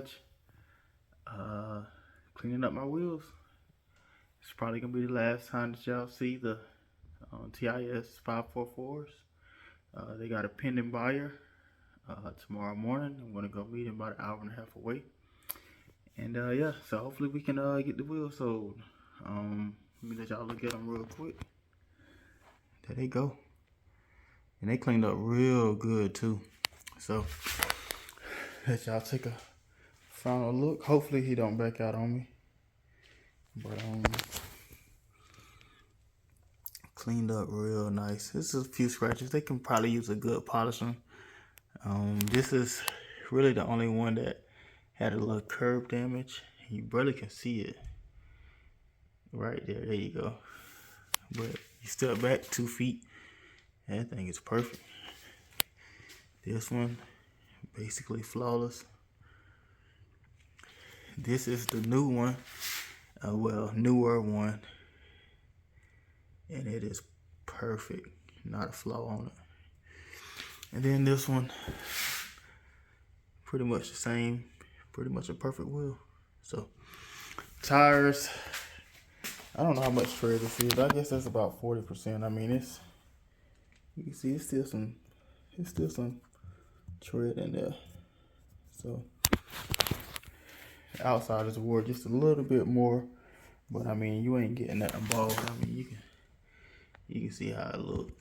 garage, cleaning up my wheels. It's probably gonna be the last time that y'all see the TIS 544s. They got a pending buyer tomorrow morning. I'm gonna go meet him about an hour and a half away. And yeah, so hopefully we can get the wheels sold. Let me let y'all look at them real quick. There they go. And they cleaned up real good too. So let y'all take a final look. Hopefully he don't back out on me. But cleaned up real nice. This is a few scratches. They can probably use a good polishing. This is really the only one that had a little curb damage. You barely can see it. Right there, there you go. But you step back 2 feet, that thing is perfect. This one, basically flawless. This is the new one, well, newer one, and it is perfect, not a flaw on it. And then this one, pretty much the same, pretty much a perfect wheel. So, tires, I don't know how much tread this is. I guess that's about 40%. I mean, it's, you can see it's still some tread in there. So, the outside is wore just a little bit more, but I mean, you ain't getting that involved. I mean, you can see how it looks.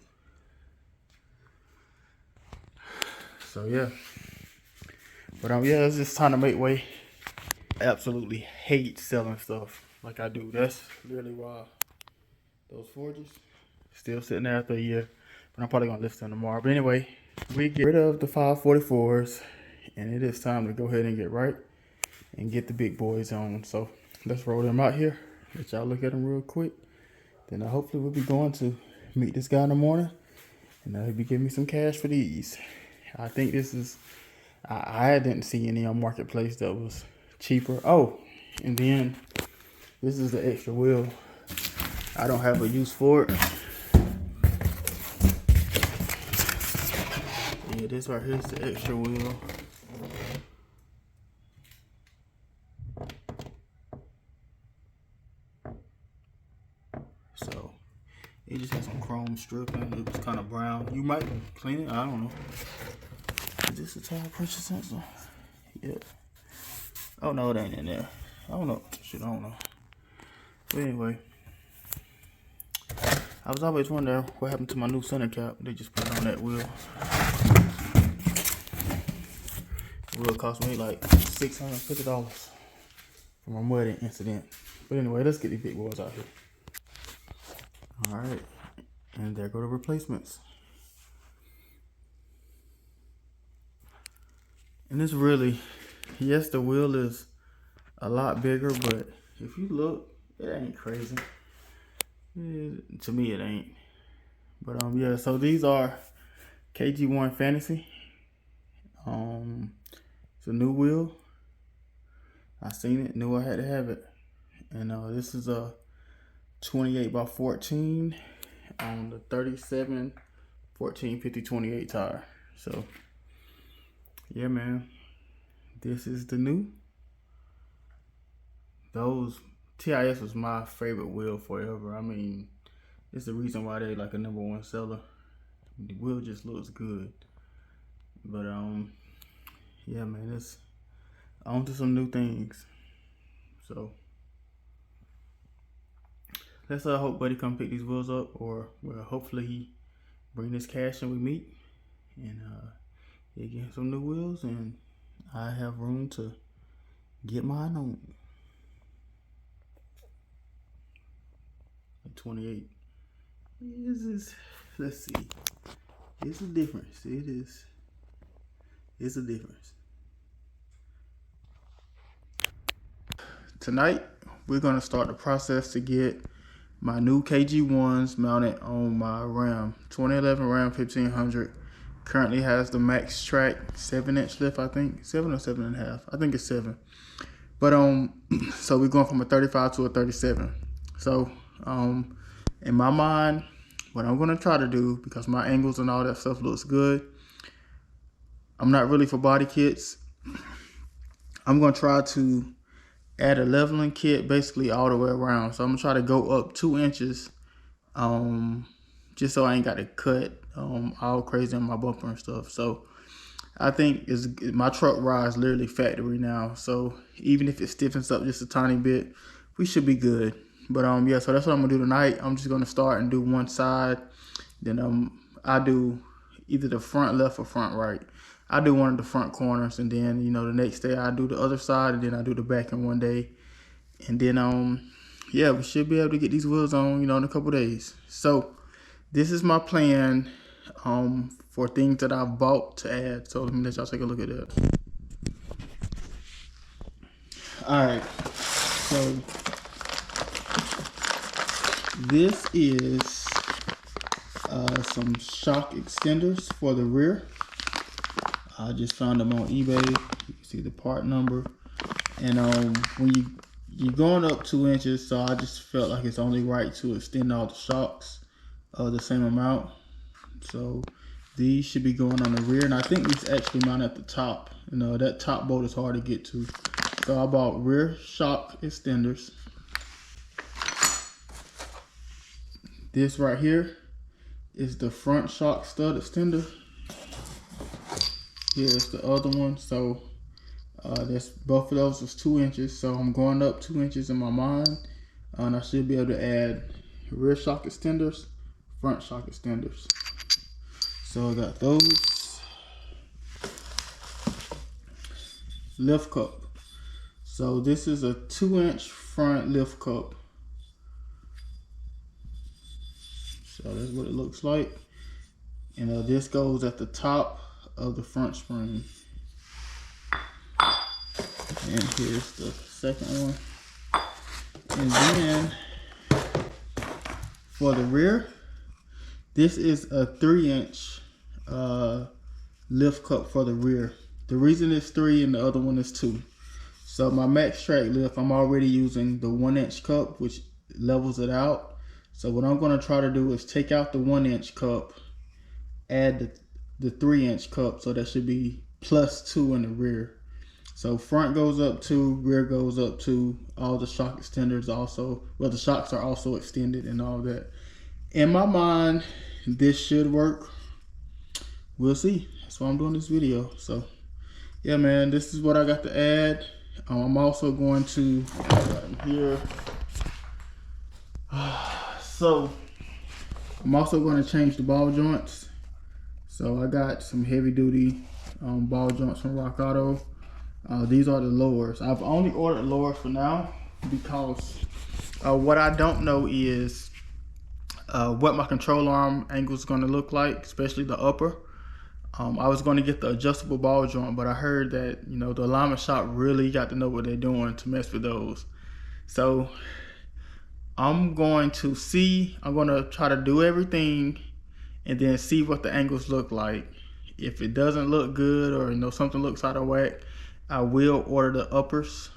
So yeah, but yeah, it's just time to make way. I absolutely hate selling stuff like I do. That's really why those forges still sitting there after a year, but I'm probably gonna list them tomorrow. But anyway, we get rid of the 544s, and it is time to go ahead and get right and get the big boys on. So let's roll them out here. Let y'all look at them real quick. Then hopefully we'll be going to meet this guy in the morning, and he'll be giving me some cash for these. I think this is, I didn't see any on Marketplace that was cheaper. Oh, and then this is the extra wheel. I don't have a use for it. Yeah, this right here is the extra wheel. So it just has some chrome stripping. It was kind of brown. You might clean it. I don't know. Is this a tire pressure sensor? Yep. Oh no, it ain't in there. I don't know. Shit, I don't know. But anyway, I was always wondering what happened to my new center cap. They just put it on that wheel. The wheel cost me like $650 for my mudding incident. But anyway, let's get these big boys out here. Alright, and there go the replacements. And it's really, yes, the wheel is a lot bigger, but if you look, it ain't crazy. To me, it ain't. But yeah, so these are KG1 Fantasy. It's a new wheel. I seen it, knew I had to have it. And this is a 28 by 14 on the 37 14 50 28 tire. So yeah, man, this is the new. Those TIS was my favorite wheel forever. I mean, it's the reason why they like a #1 seller. The wheel just looks good. But yeah, man, it's on to some new things. So let's hope Buddy come pick these wheels up, or well, hopefully he bring this cash and we meet, and he get some new wheels, and I have room to get mine on. 28. Let's see. It's a difference. It is. It's a difference. Tonight, we're gonna start the process to get my new KG1s mounted on my Ram. 2011 Ram 1500. Currently has the Maxtrac 7-inch lift, I think. 7 or 7.5. I think it's 7. But so we're going from a 35 to a 37. So in my mind, what I'm gonna try to do, because my angles and all that stuff looks good, I'm not really for body kits. I'm gonna try to add a leveling kit basically all the way around. So I'm gonna try to go up 2 inches, just so I ain't got to cut all crazy on my bumper and stuff. So I think my truck rides literally factory now. So even if it stiffens up just a tiny bit, we should be good. But yeah, so that's what I'm gonna do tonight. I'm just gonna start and do one side. Then I do either the front left or front right. I do one of the front corners, and then the next day I do the other side, and then I do the back in one day. And then yeah, we should be able to get these wheels on, in a couple days. So this is my plan for things that I've bought to add. So let me let y'all take a look at that. All right, so this is some shock extenders for the rear. I just found them on eBay. You can see the part number. And when you're going up 2 inches, so I just felt like it's only right to extend all the shocks the same amount. So these should be going on the rear, and I think these actually mount at the top. That top bolt is hard to get to. So I bought rear shock extenders. This right here is the front shock stud extender. Here's the other one. So both of those was 2 inches. So I'm going up 2 inches in my mind, and I should be able to add rear shock extenders, front shock extenders. So I got those. Lift cup. So this is a 2-inch front lift cup. So that's what it looks like. And this goes at the top of the front spring. And here's the second one. And then for the rear, this is a 3-inch lift cup for the rear. The reason it's 3 and the other one is 2. So my Maxtrac lift, I'm already using the 1-inch cup, which levels it out. So what I'm going to try to do is take out the 1-inch cup, add the 3-inch cup, so that should be +2 in the rear. So front goes up 2, rear goes up 2. All the shock extenders also, well, the shocks are also extended and all that. In my mind, this should work. We'll see. That's why I'm doing this video. So yeah, man, this is what I got to add. I'm also going to here. So I'm also going to change the ball joints. So I got some heavy duty ball joints from Rock Auto. These are the lowers. I've only ordered lowers for now because what I don't know is what my control arm angle is going to look like, especially the upper. I was going to get the adjustable ball joint, but I heard that the alignment shop really got to know what they're doing to mess with those. So I'm going to try to do everything and then see what the angles look like. If it doesn't look good, or something looks out of whack, I will order the uppers,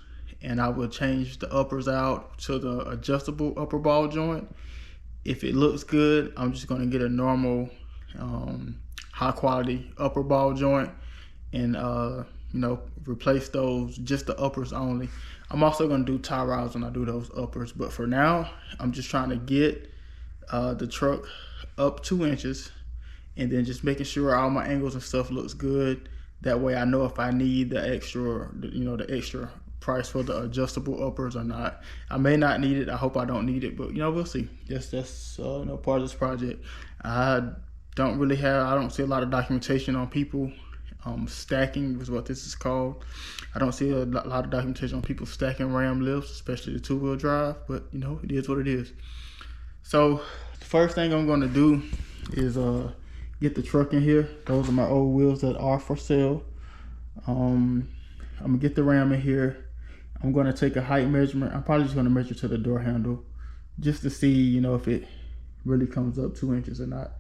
and I will change the uppers out to the adjustable upper ball joint. If it looks good, I'm just going to get a normal high quality upper ball joint and replace those, just the uppers only. I'm also going to do tie rods when I do those uppers, but for now I'm just trying to get the truck up 2 inches, and then just making sure all my angles and stuff looks good. That way I know if I need the extra, the extra price for the adjustable uppers or not. I may not need it. I hope I don't need it, but we'll see. That's part of this project. I don't see a lot of documentation on people stacking is what this is called. I don't see a lot of documentation on people stacking ram lifts, especially the 2-wheel drive, but it is what it is. So the first thing I'm going to do is get the truck in here. Those are my old wheels that are for sale. I'm gonna get the ram in here. I'm gonna take a height measurement. I'm probably just gonna measure to the door handle just to see if it really comes up 2 inches or not.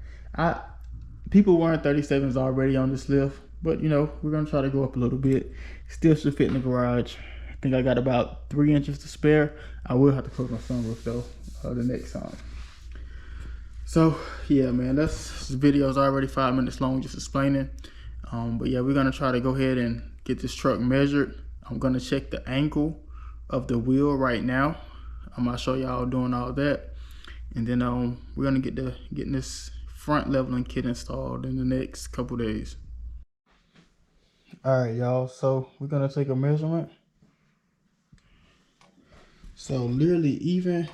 People wearing 37s already on this lift, but we're gonna try to go up a little bit. Still should fit in the garage. I think I got about 3 inches to spare. I will have to close my sunroof though the next time. So yeah, man, this video is already 5 minutes long just explaining. But yeah, we're gonna try to go ahead and get this truck measured. I'm gonna check the angle of the wheel right now. I'm gonna show y'all doing all that, and then we're gonna getting this front leveling kit installed in the next couple days. All right, y'all. So we're gonna take a measurement. So literally, even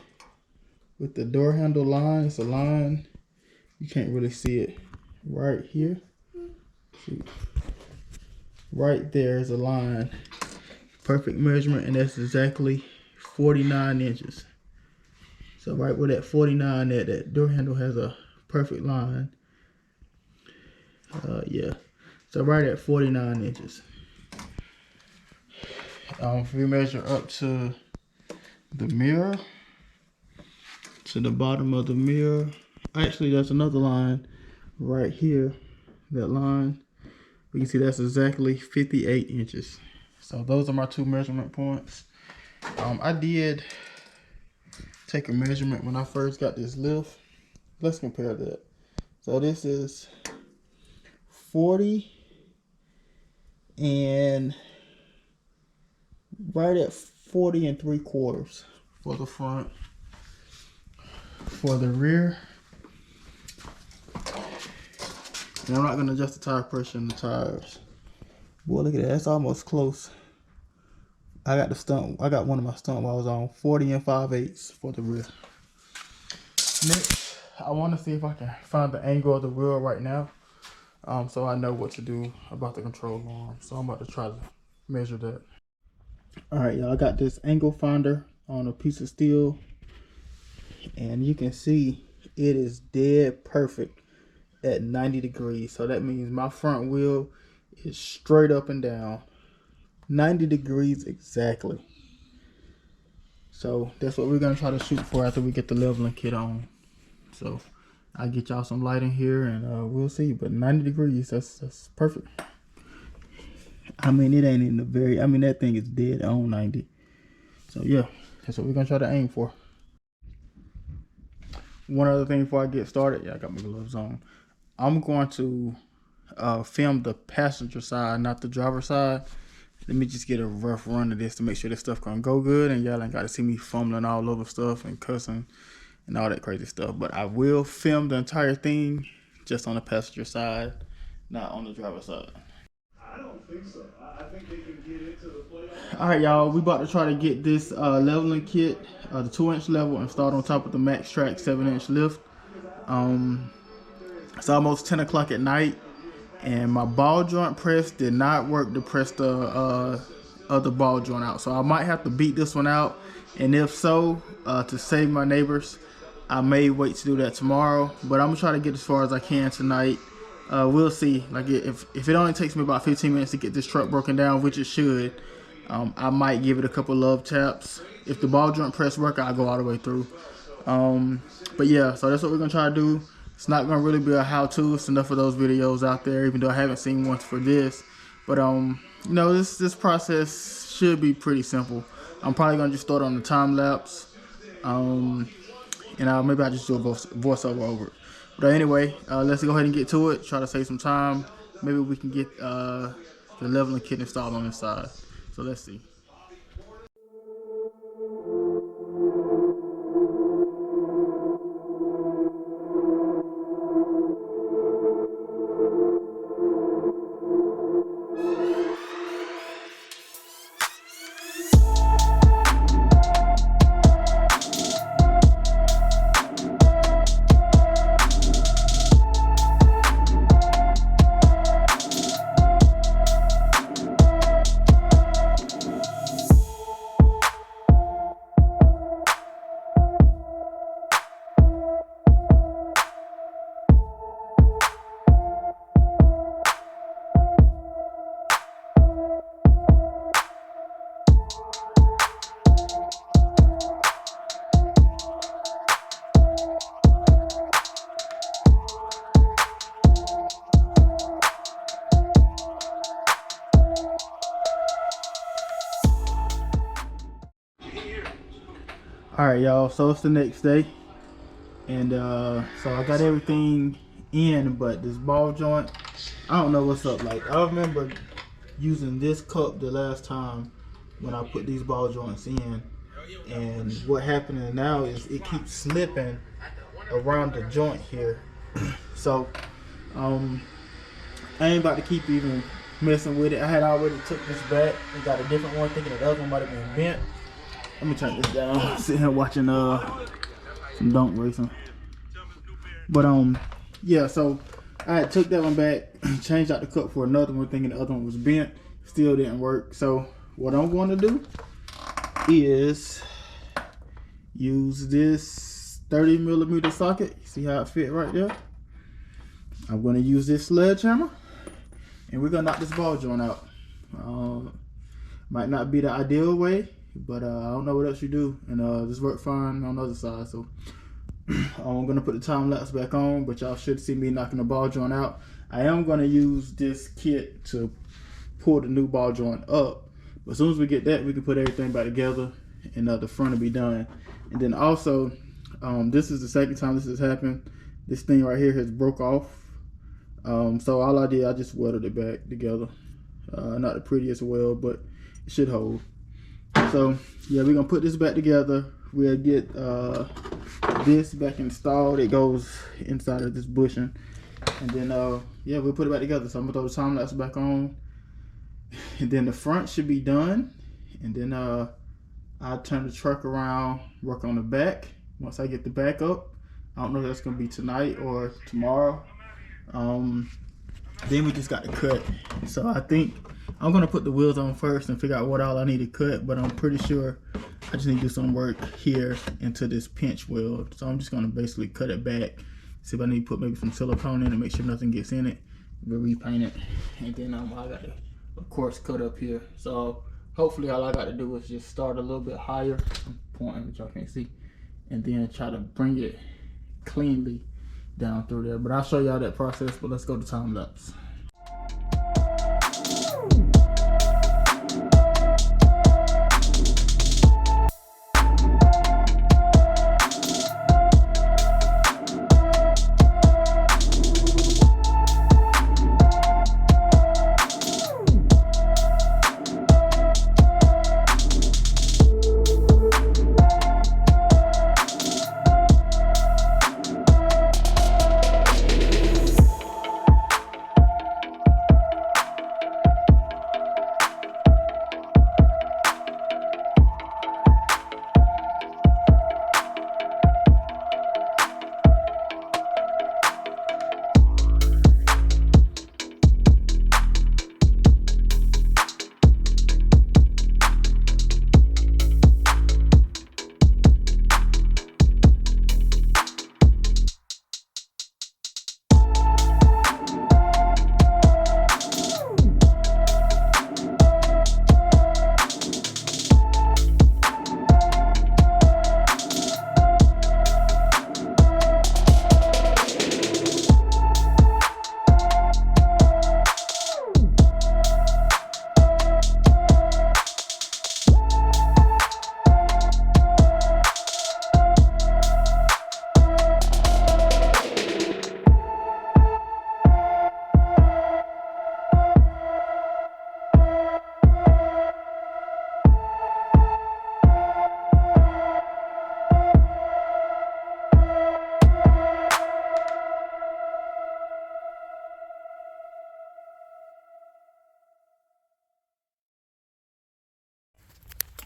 with the door handle line, it's a line. You can't really see it right here. See. Right there is a line. Perfect measurement, and that's exactly 49 inches. So right where that 49, that door handle has a perfect line. Yeah. So right at 49 inches. If we measure up to the mirror, to the bottom of the mirror, actually there's another line right here. That line, we can see that's exactly 58 inches. So those are my two measurement points. I did take a measurement when I first got this lift. Let's compare that. So this is 40 and right at 40 3/4 for the front. For the rear, and I'm not gonna adjust the tire pressure in the tires. Boy, look at that, that's almost close. I got one of my stunt wires on 40 5/8 for the rear. Next, I want to see if I can find the angle of the wheel right now, so I know what to do about the control arm. So I'm about to try to measure that. All right, y'all, I got this angle finder on a piece of steel, and you can see it is dead perfect at 90 degrees. So that means my front wheel is straight up and down 90 degrees exactly. So that's what we're gonna try to shoot for after we get the leveling kit on. So I'll get y'all some light in here, and we'll see. But 90 degrees, that's perfect. I mean, it ain't in the very, I mean, that thing is dead on 90. So yeah, that's what we're gonna try to aim for. One other thing before I get started, yeah, I got my gloves on. I'm going to film the passenger side, not the driver side. Let me just get a rough run of this to make sure this stuff gonna go good, and y'all ain't got to see me fumbling all over stuff and cussing and all that crazy stuff. But I will film the entire thing just on the passenger side, not on the driver side. I don't think so. I think they can get into the playoffs. All right, y'all, we about to try to get this leveling kit, the 2-inch level, installed on top of the Maxtrac 7-inch lift. It's almost 10 o'clock at night, and my ball joint press did not work to press the other ball joint out. So I might have to beat this one out, and if so, to save my neighbors, I may wait to do that tomorrow. But I'm gonna try to get as far as I can tonight. We'll see. Like if it only takes me about 15 minutes to get this truck broken down, which it should, I might give it a couple love taps. If the ball joint press work, I'll go all the way through. But yeah, so that's what we're gonna try to do. It's not gonna really be a how-to. It's enough of those videos out there, even though I haven't seen one for this. But you know, this process should be pretty simple. I'm probably gonna just start on the time lapse, and maybe I'll just do a voiceover over it. But anyway, let's go ahead and get to it. Try to save some time. Maybe we can get the leveling kit installed on this side. So let's see. All right, y'all, so it's the next day, and so I got everything in, but this ball joint, I don't know what's up. Like, I remember using this cup the last time when I put these ball joints in. And what happening now is it keeps slipping around the joint here. So I ain't about to keep even messing with it. I had already took this back and got a different one, thinking that the other one might have been bent. Let me turn this down. Sitting here watching some dunk racing. But yeah, so I had took that one back, changed out the cup for another one, thinking the other one was bent. Still didn't work. So what I'm going to do is use this 30mm socket. See how it fit right there? I'm going to use this sledgehammer, and we're going to knock this ball joint out. Might not be the ideal way, but I don't know what else you do. And this worked fine on the other side. So I'm going to put the time lapse back on, but y'all should see me knocking the ball joint out. I am going to use this kit to pull the new ball joint up. But as soon as we get that, we can put everything back together, and the front will be done. And then also, this is the second time this has happened. This thing right here has broke off. So all I did, I just welded it back together. Not the prettiest weld, but it should hold. So yeah, we're gonna put this back together. We'll get this back installed. It goes inside of this bushing, and then yeah, we'll put it back together. So I'm gonna throw the time lapse back on, and then the front should be done, and then I'll turn the truck around, work on the back. Once I get the back up, I don't know if that's gonna be tonight or tomorrow. Then we just got to cut. So I think I'm gonna put the wheels on first and figure out what all I need to cut, but I'm pretty sure I just need to do some work here into this pinch weld. So I'm just gonna basically cut it back, see if I need to put maybe some silicone in it, make sure nothing gets in it. We'll repaint it, and then I got to, of course, cut up here. So hopefully all I got to do is just start a little bit higher. I'm pointing, which y'all can't see, and then try to bring it cleanly down through there. But I'll show y'all that process, but let's go to time lapse.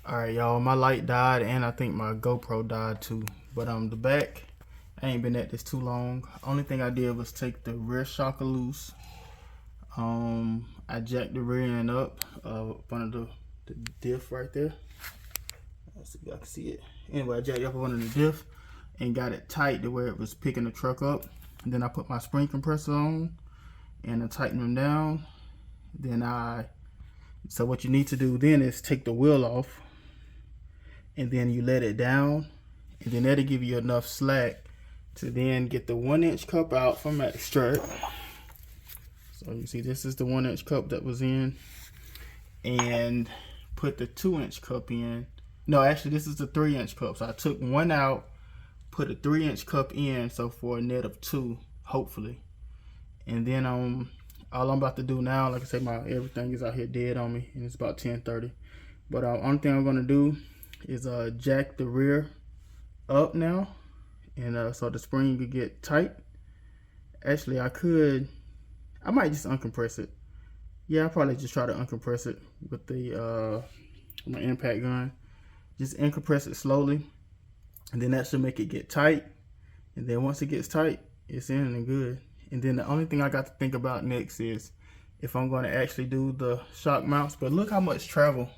Alright y'all, my light died and I think my GoPro died too. But the back, I ain't been at this too long. Only thing I did was take the rear shocker loose. I jacked the rear end up under the diff right there. Let's see if y'all can see it. Anyway, I jacked it up under the diff and got it tight to where it was picking the truck up. And then I put my spring compressor on and I tightened them down. So what you need to do then is take the wheel off, and then you let it down, and then that'll give you enough slack to then get the 1-inch cup out from Maxtrac. So you see this is the 1-inch cup that was in, and put the 2-inch cup in. No, actually this is the 3-inch cup. So I took one out, put a 3-inch cup in, so for a net of 2, hopefully. And then all I'm about to do now, like I said, my everything is out here dead on me, and it's about 10:30. But only thing I'm gonna do is jack the rear up now, and so the spring could get tight. Actually, I might just uncompress it. Yeah, I'll probably just try to uncompress it with the my impact gun. Just uncompress it slowly, and then that should make it get tight. And then once it gets tight, it's in and good. And then the only thing I got to think about next is if I'm going to actually do the shock mounts. But look how much travel.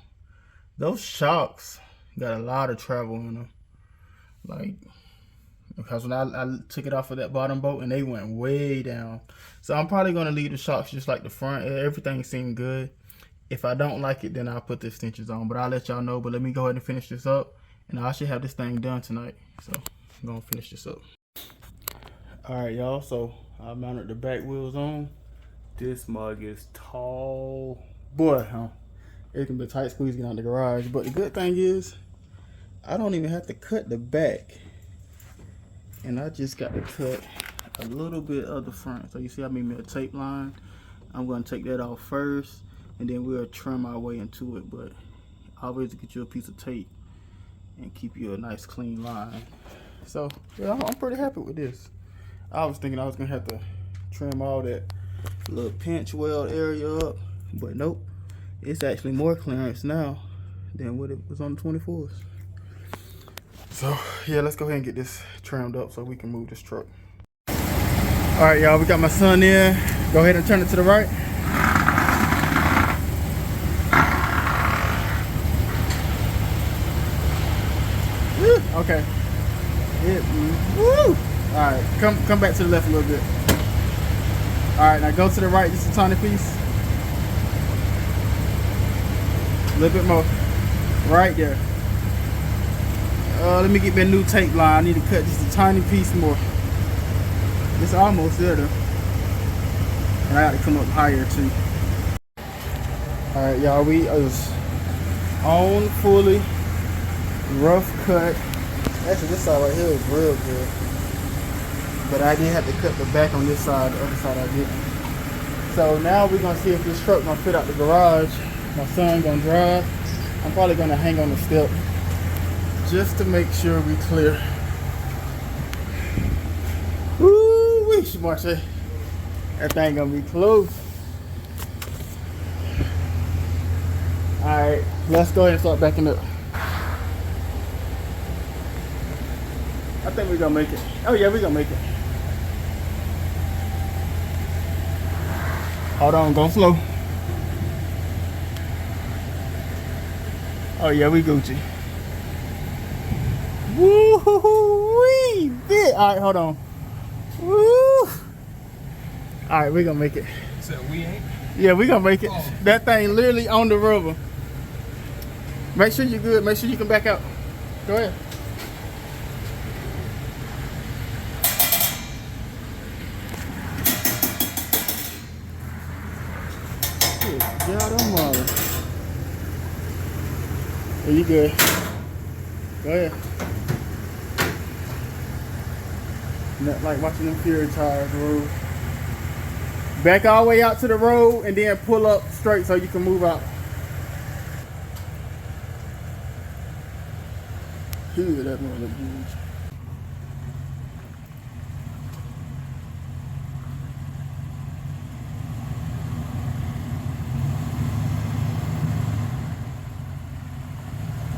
Those shocks got a lot of travel in them. Like, because when I took it off of that bottom bolt and they went way down. So I'm probably going to leave the shocks just like the front. Everything seemed good. If I don't like it, then I'll put the extensions on. But I'll let y'all know. But let me go ahead and finish this up. And I should have this thing done tonight. So I'm going to finish this up. Alright, y'all. So I mounted the back wheels on. This mug is tall. Boy, huh? It can be a tight squeeze getting out the garage. But the good thing is, I don't even have to cut the back. And I just got to cut a little bit of the front. So you see I made me a tape line. I'm going to take that off first. And then we'll trim our way into it. But always get you a piece of tape and keep you a nice clean line. So yeah, I'm pretty happy with this. I was thinking I was going to have to trim all that little pinch weld area up. But nope. It's actually more clearance now than what it was on the 24s. So yeah, let's go ahead and get this trimmed up so we can move this truck. Alright, y'all, we got my son in. Go ahead and turn it to the right. Woo, okay. Woo! Alright, come back to the left a little bit. Alright, now go to the right just a tiny piece. A little bit more. Right there. Let me get me a new tape line. I need to cut just a tiny piece more. It's almost there though. And I got to come up higher too. Alright, y'all, we is on fully rough cut. Actually, this side right here is real good. But I did have to cut the back on this side. The other side I didn't. So now we're going to see if this truck going to fit out the garage. My son going to drive. I'm probably going to hang on the step just to make sure we clear. Woo-wee, Marche. That thing gonna be close. Alright, let's go ahead and start backing up. I think we're gonna make it. Oh yeah, we're gonna make it. Hold on, go slow. Oh yeah, we Gucci. Woo-hoo-wee! Alright, hold on. Woo! Alright, we're gonna make it. So we ain't? Yeah, we're gonna make it. Oh. That thing literally on the rubber. Make sure you're good. Make sure you can back out. Go ahead. Good God almighty. Are you good? Go ahead. Not like watching them Fury tires roll. Back all the way out to the road and then pull up straight so you can move out. Ooh, that one look huge.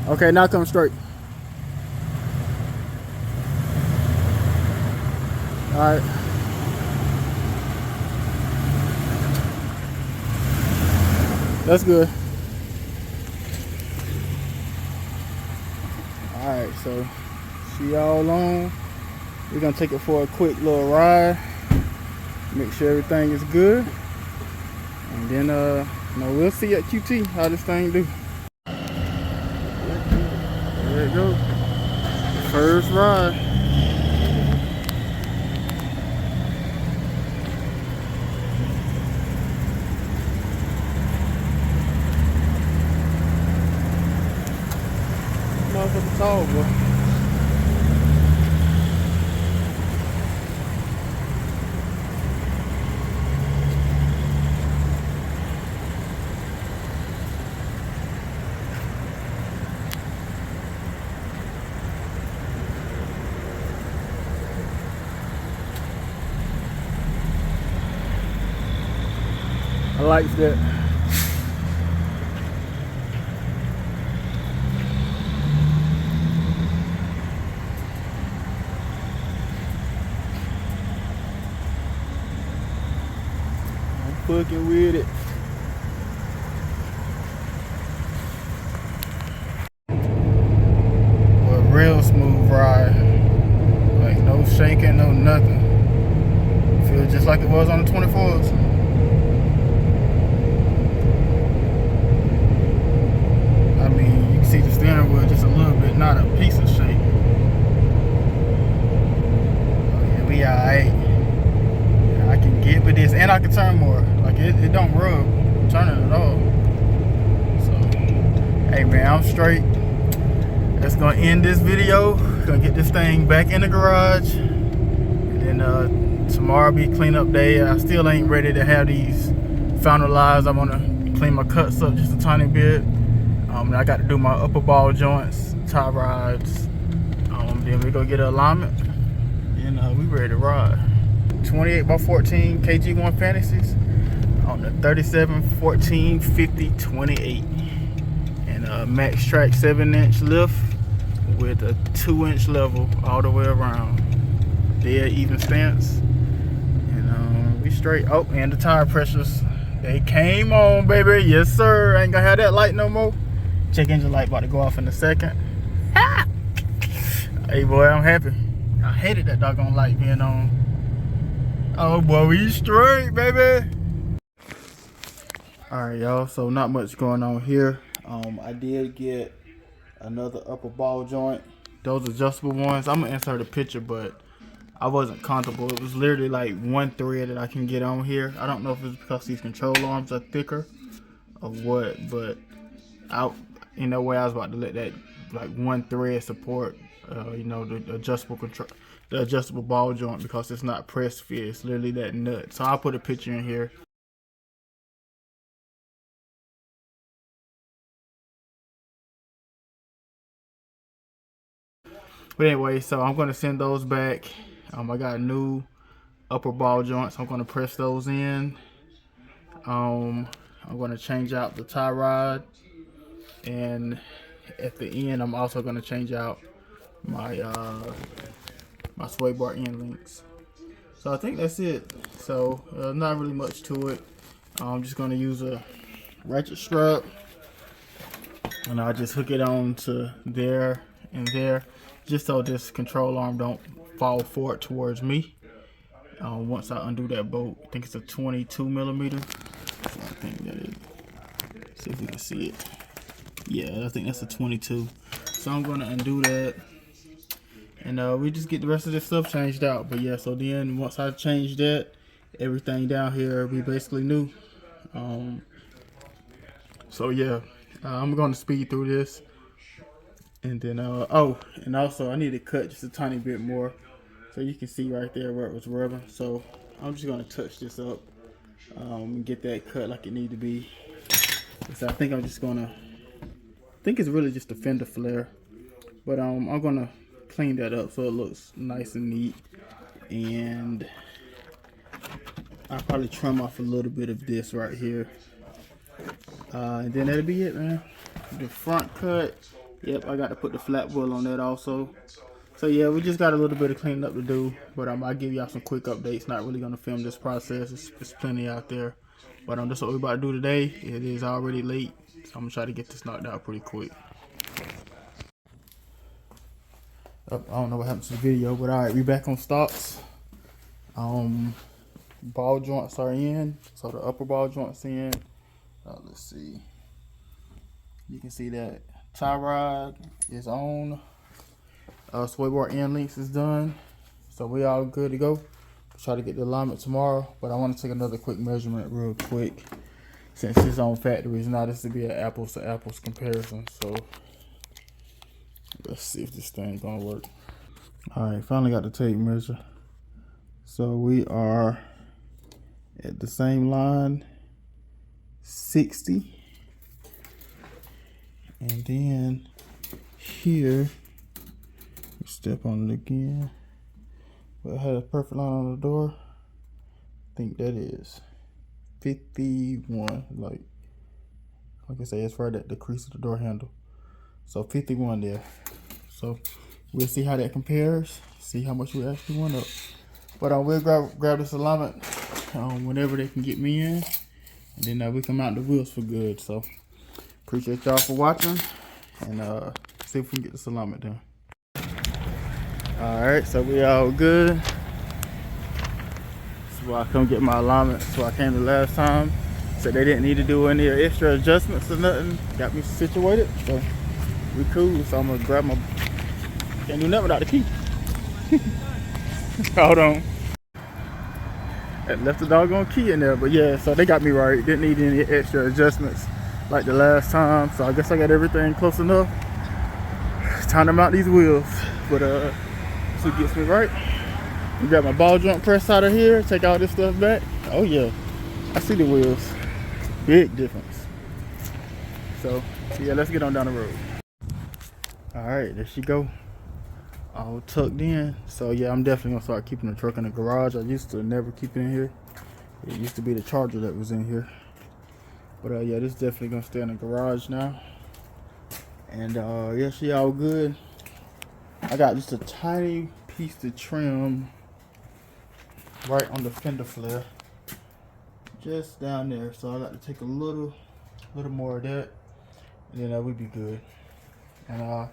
Okay, now come straight. Alright. That's good. Alright, so see y'all along. We're gonna take it for a quick little ride. Make sure everything is good. And then we'll see at QT how this thing do. There it goes. First ride. Motherfucking tall, boy. likes that. I'm fucking with it. Well, real smooth ride. Like no shaking, no nothing. Feels just like it was on the 24s. I mean, you can see the steering wheel just a little bit, not a piece of shape. Oh yeah, we alright. I can get with this, and I can turn more. Like it don't rub turning at all. So, hey man, I'm straight. That's gonna end this video. Gonna get this thing back in the garage, and then tomorrow be cleanup day. I still ain't ready to have these finalized. I wanna clean my cuts up just a tiny bit. I got to do my upper ball joints, tie rods. Then we go get an alignment, and we ready to ride. 28x14 KG1 Fantasies on the 37-14-50-28, and a Maxtrac 7-inch lift with a 2-inch level all the way around. Dead even stance, and we straight. Oh, and the tire pressures, they came on, baby. Yes sir. Ain't gonna have that light no more. Check engine light about to go off in a second. Ha! Hey boy, I'm happy. I hated that doggone light being on. Oh boy, we straight, baby. Alright y'all, so not much going on here. I did get another upper ball joint. Those adjustable ones. I'm gonna insert a picture, but I wasn't comfortable. It was literally like one thread that I can get on here. I don't know if it's because these control arms are thicker or what, but in no way I was about to let that like one thread support the adjustable ball joint, because it's not press fit. It's literally that nut. So I'll put a picture in here. But anyway, so I'm gonna send those back. I got new upper ball joints. I'm gonna press those in. I'm gonna change out the tie rod, and at the end I'm also gonna change out my my swaybar end links. So I think that's it. So not really much to it. I'm just gonna use a ratchet strap, and I'll just hook it on to there and there, just so this control arm don't fall forward towards me. Once I undo that bolt, I think it's a 22 millimeter. So I think that is. See if we can see it. Yeah, I think that's a 22. So I'm gonna undo that, and we just get the rest of this stuff changed out. But yeah, so then once I change that, everything down here will be basically new. So yeah, I'm gonna speed through this, and then oh, and also I need to cut just a tiny bit more, so you can see right there where it was rubbing. So I'm just gonna touch this up, and get that cut like it need to be. So I think I'm just gonna, I think it's really just a fender flare, but I'm gonna clean that up so it looks nice and neat, and I'll probably trim off a little bit of this right here, and then that'll be it, man. The front cut, yep, I got to put the flat wheel on that also. So yeah, we just got a little bit of cleaning up to do, but I'll give y'all some quick updates. Not really gonna film this process. It's plenty out there, but that's what we're about to do today. It is already late, so I'm gonna try to get this knocked out pretty quick. I don't know what happened to the video, but all right, we back on stocks. Ball joints are in, so the upper ball joints in. Let's see. You can see that tie rod is on. Swaybar end links is done, so we all good to go. Try to get the alignment tomorrow, but I want to take another quick measurement real quick, since it's on factories now. This will be an apples to apples comparison. So let's see if this thing gonna work. All right, finally got the tape measure. So we are at the same line, 60, and then here, step on it again. But I had a perfect line on the door. I think that is 51. Like I say, it's right at the crease of the door handle. So 51 there. So we'll see how that compares. See how much we actually went up. But we'll grab this alignment whenever they can get me in, and then we come out the wheels for good. So appreciate y'all for watching, and see if we can get this alignment done. All right, so we all good. So I come get my alignment. So I came the last time. Said they didn't need to do any extra adjustments or nothing. Got me situated. So we cool. So I'm gonna grab my. Can't do nothing without the key. Hold on. I left the doggone key in there, but yeah. So they got me right. Didn't need any extra adjustments like the last time. So I guess I got everything close enough. Time to mount these wheels. But so it gets me right. We got my ball joint press out of here. Take all this stuff back. Oh yeah, I see the wheels. Big difference. So yeah, let's get on down the road. All right, there she go. All tucked in. So yeah, I'm definitely gonna start keeping the truck in the garage. I used to never keep it in here. It used to be the Charger that was in here. But yeah, this is definitely gonna stay in the garage now. And yeah, she all good. I got just a tiny piece to trim right on the fender flare, just down there. So I got to take a little more of that, and then we'd be good. And I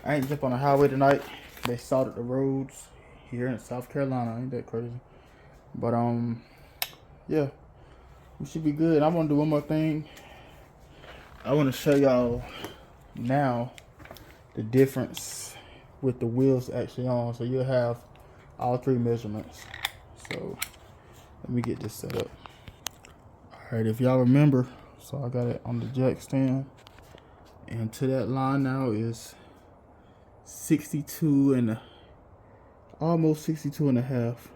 ain't jump on the highway tonight. They salted the roads here in South Carolina. Ain't that crazy? But yeah, we should be good. I want to do one more thing. I want to show y'all now the difference with the wheels actually on. So you'll have all three measurements. So let me get this set up. All right, if y'all remember, so I got it on the jack stand, and to that line now is 62 and almost 62 and a half.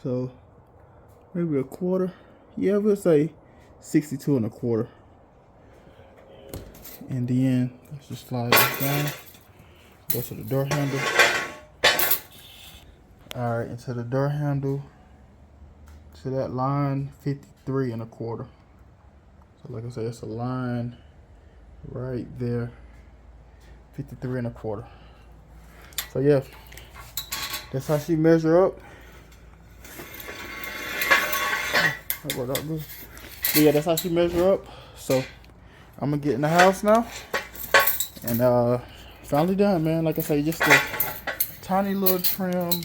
So maybe a quarter. Yeah, we'll say 62 and a quarter. And then let's just slide this down. Go to the door handle. All right, into the door handle, to that line, 53 and a quarter. So like I said, it's a line right there, 53 and a quarter. So yeah, that's how she measure up. That worked out good. But yeah, that's how she measure up. So I'm gonna get in the house now, and finally done, man. Like I say, just a tiny little trim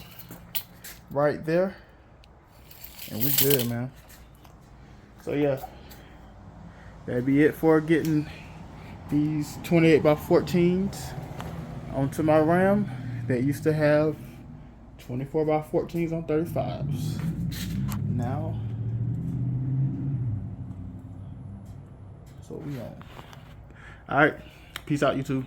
right there, and we good, man. So yeah, that'd be it for getting these 28 by 14s onto my Ram that used to have 24 by 14s on 35s. Now that's what we on. All right, peace out, YouTube.